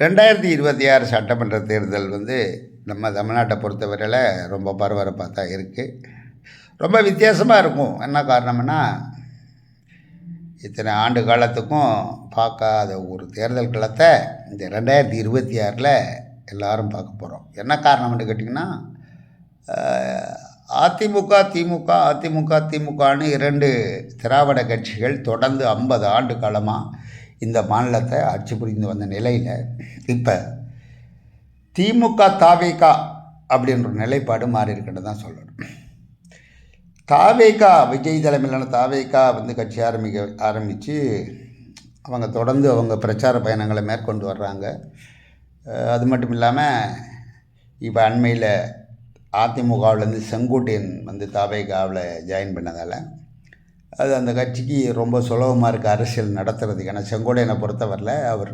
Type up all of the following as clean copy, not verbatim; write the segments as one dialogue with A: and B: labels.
A: 2026 சட்டமன்ற தேர்தல் நம்ம தமிழ்நாட்டை பொறுத்தவரையில் ரொம்ப பரபரப்பாக தான் இருக்குது. ரொம்ப வித்தியாசமாக இருக்கும். என்ன காரணம்னா, இத்தனை ஆண்டு காலத்துக்கும் பார்க்காத ஒரு தேர்தல் களத்தை இந்த 2026 எல்லோரும் பார்க்க போகிறோம். என்ன காரணம்னு கேட்டிங்கன்னா, அதிமுக திமுக அதிமுக திமுகன்னு 2 திராவிட கட்சிகள் தொடர்ந்து 50 ஆண்டு காலமாக இந்த மாநிலத்தை ஆட்சி புரிந்து வந்த நிலையில் இப்போ திமுக தாவேகா அப்படின்ற நிலைப்பாடு மாறி இருக்குன்னு தான் சொல்லணும். தாவேகா விஜய் தலைமையிலான தாவேகா கட்சி ஆரம்பித்து அவங்க தொடர்ந்து அவங்க பிரச்சார பயணங்களை மேற்கொண்டு வர்றாங்க. அது மட்டும் இல்லாமல் இப்போ அண்மையில் அதிமுகவிலேருந்து செங்கோட்டையன் தாவேகாவில் ஜாயின் பண்ணதால் அது அந்த கட்சிக்கு ரொம்ப சுலபமாக இருக்குது அரசியல் நடத்துறதுக்கு. ஏன்னா செங்கோட்டையனை பொறுத்தவரையில் அவர்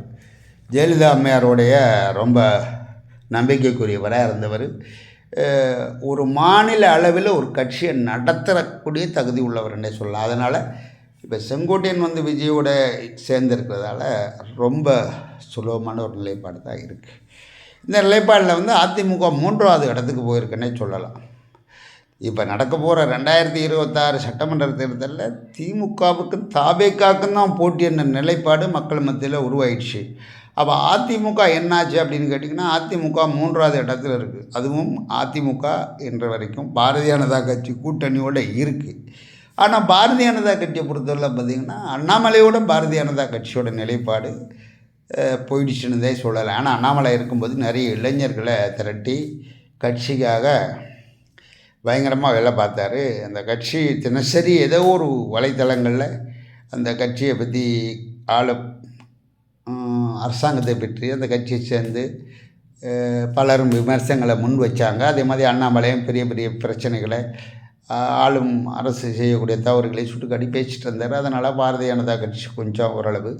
A: ஜெயலலிதா அம்மையாருடைய ரொம்ப நம்பிக்கைக்குரியவராக இருந்தவர். ஒரு மாநில அளவில் ஒரு கட்சியை நடத்தக்கூடிய தகுதி உள்ளவர்னே சொல்லலாம். அதனால் இப்போ செங்கோட்டையன் விஜயோட சேர்ந்திருக்கிறதால ரொம்ப சுலபமான ஒரு நிலைப்பாடு தான் இருக்குது. இந்த நிலைப்பாடில் அதிமுக 3வது இடத்துக்கு போயிருக்குன்னே சொல்லலாம். இப்போ நடக்க போகிற 2026 சட்டமன்ற தேர்தலில் திமுகவுக்கும் தாவேகாவுக்கும் தான் போட்டி என்ற நிலைப்பாடு மக்கள் மத்தியில் உருவாயிடுச்சு. அப்போ அதிமுக என்னாச்சு அப்படின்னு கேட்டிங்கன்னா, அதிமுக 3வது இடத்துல இருக்குது. அதுவும் அதிமுக என்ற வரைக்கும் பாரதிய ஜனதா கட்சி கூட்டணியோடு இருக்குது. ஆனால் பாரதிய ஜனதா கட்சியை பொறுத்தவரை பார்த்திங்கன்னா, அண்ணாமலையோட பாரதிய ஜனதா கட்சியோட நிலைப்பாடு போயிடுச்சுன்னு சொல்லலை. ஆனால் அண்ணாமலை இருக்கும்போது நிறைய இளைஞர்களை திரட்டி கட்சிக்காக பயங்கரமாக வேலை பார்த்தாரு. அந்த கட்சி தினசரி ஏதோ ஒரு வலைத்தளங்களில் அந்த கட்சியை பற்றி அரசாங்கத்தை பற்றி அந்த கட்சியை சேர்ந்து பலரும் விமர்சனங்களை முன் வச்சாங்க. அதே மாதிரி அண்ணாமலையும் பெரிய பெரிய பிரச்சனைகளை ஆளும் அரசு செய்யக்கூடிய தவறுகளை சுட்டுக்காட்டி பேசிகிட்டு இருந்தார். அதனால் பாரதிய ஜனதா கட்சி கொஞ்சம் ஓரளவு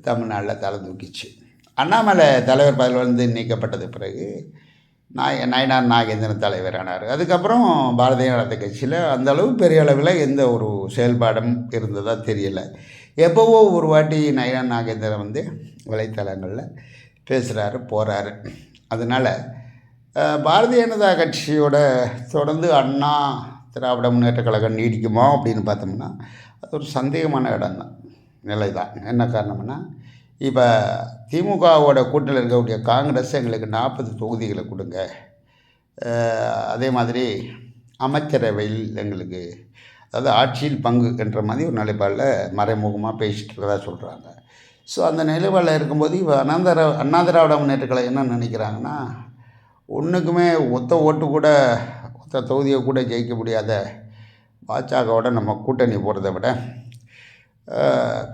A: தமிழ்நாட்டில் தலை தூக்கிச்சு. அண்ணாமலை தலைவர் பதவியிலிருந்து நீக்கப்பட்டது பிறகு நயினார் நாகேந்திரன் தலைவரானார். அதுக்கப்புறம் பாரதிய ஜனதா கட்சியில் அந்தளவு பெரிய அளவில் எந்த ஒரு செயல்பாடும் இருந்ததாக தெரியலை. எப்போவோ ஒரு வாட்டி நயினார் நாகேந்திரன் வலைத்தளங்களில் பேசுகிறாரு போகிறாரு. அதனால் பாரதிய ஜனதா கட்சியோட தொடர்ந்து அண்ணா திராவிட முன்னேற்ற கழகம் நீடிக்குமா அப்படின்னு பார்த்தோம்னா அது ஒரு சந்தேகமான இடம்தான், நிலை தான். என்ன காரணம்னா, இப்போ திமுகவோட கூட்டணியில் இருக்கக்கூடிய காங்கிரஸ் எங்களுக்கு 40 தொகுதிகளை கொடுங்க, அதே மாதிரி அமைச்சரவையில் எங்களுக்கு அதாவது ஆட்சியில் பங்கு என்ற மாதிரி ஒரு நிலைப்பாடில் மறைமுகமாக பேசிட்டு இருக்கிறதா சொல்கிறாங்க. ஸோ அந்த நிலைப்பாடில் இருக்கும்போது இப்போ அண்ணா திராவிட முன்னேற்ற கழகம் என்ன நினைக்கிறாங்கன்னா, ஒன்றுக்குமே ஒத்த தொகுதியை கூட ஜெயிக்க முடியாத பாஜகவோட நம்ம கூட்டணி போகிறத விட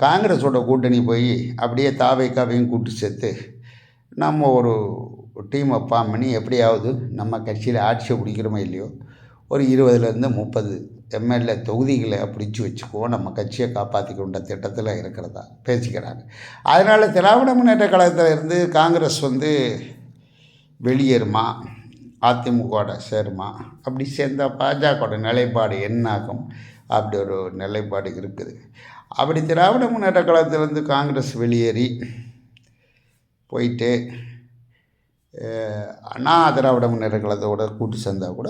A: காங்கிரஸோட கூட்டணி போய் அப்படியே தாவேகாவையும் கூட்டு சேர்த்து நம்ம ஒரு டீமை ஃபார்ம் பண்ணி எப்படியாவது நம்ம கட்சியில் ஆட்சியை பிடிக்கிறோமோ இல்லையோ ஒரு 20லேருந்து 30 எம்எல்ஏ தொகுதிகளை பிடிச்சி வச்சுக்குவோம், நம்ம கட்சியை காப்பாற்றிக்கின்ற திட்டத்தில் இருக்கிறதா பேசிக்கிறாங்க. அதனால் திராவிட முன்னேற்ற கழகத்தில் இருந்து காங்கிரஸ் வெளியேறுமா, அதிமுகவோட சேருமா, அப்படி சேர்ந்தால் பாஜகவோட நிலைப்பாடு என்னாகும், அப்படி ஒரு நிலைப்பாடு இருக்குது. அப்படி திராவிட முன்னேற்ற கழகத்திலேருந்து காங்கிரஸ் வெளியேறி போயிட்டு அண்ணா திராவிட முன்னேற்ற கழகத்தோட கூட்டு சேர்ந்தால் கூட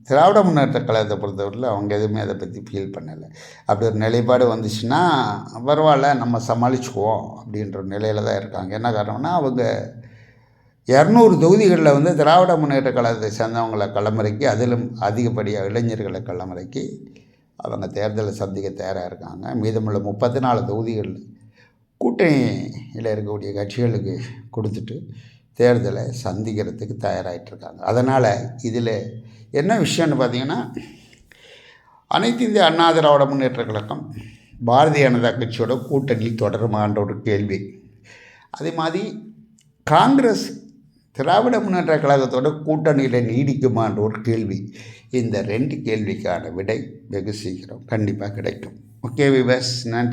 A: திராவிட முன்னேற்ற கழகத்தை பொறுத்தவரையில் அவங்க எதுவுமே அதை பற்றி ஃபீல் பண்ணலை. அப்படி ஒரு நிலைப்பாடு வந்துச்சுன்னா பரவாயில்ல நம்ம சமாளிச்சுக்குவோம் அப்படின்ற நிலையில் தான் இருக்காங்க. என்ன காரணம்னா, அவங்க 200 தொகுதிகளில் திராவிட முன்னேற்ற கழகத்தை சேர்ந்தவங்களை களமிறக்கி, அதிலும் அதிகப்படியாக இளைஞர்களை களமிறக்கி அவங்க தேர்தலை சந்திக்க தயாராக இருக்காங்க. மீதமுள்ள 34 தொகுதிகள் கூட்டணியில் இருக்கக்கூடிய கட்சிகளுக்கு கொடுத்துட்டு தேர்தலை சந்திக்கிறதுக்கு தயாராகிட்டுருக்காங்க. அதனால் இதில் என்ன விஷயம்னு பார்த்திங்கன்னா, அனைத்து இந்திய அண்ணா திராவிட முன்னேற்ற கழகம் பாரதிய ஜனதா கட்சியோட கூட்டணி தொடருமான்ற ஒரு கேள்வி. அதே மாதிரி காங்கிரஸ் திராவிட முன்னேற்ற கழகத்தோட கூட்டணியில் நீடிக்குமான்ற ஒரு கேள்வி. இந்த 2 கேள்விக்கான விடை வெகு சீக்கிரம் கண்டிப்பாக கிடைக்கும். ஓகே விவர்ஸ், நன்றி.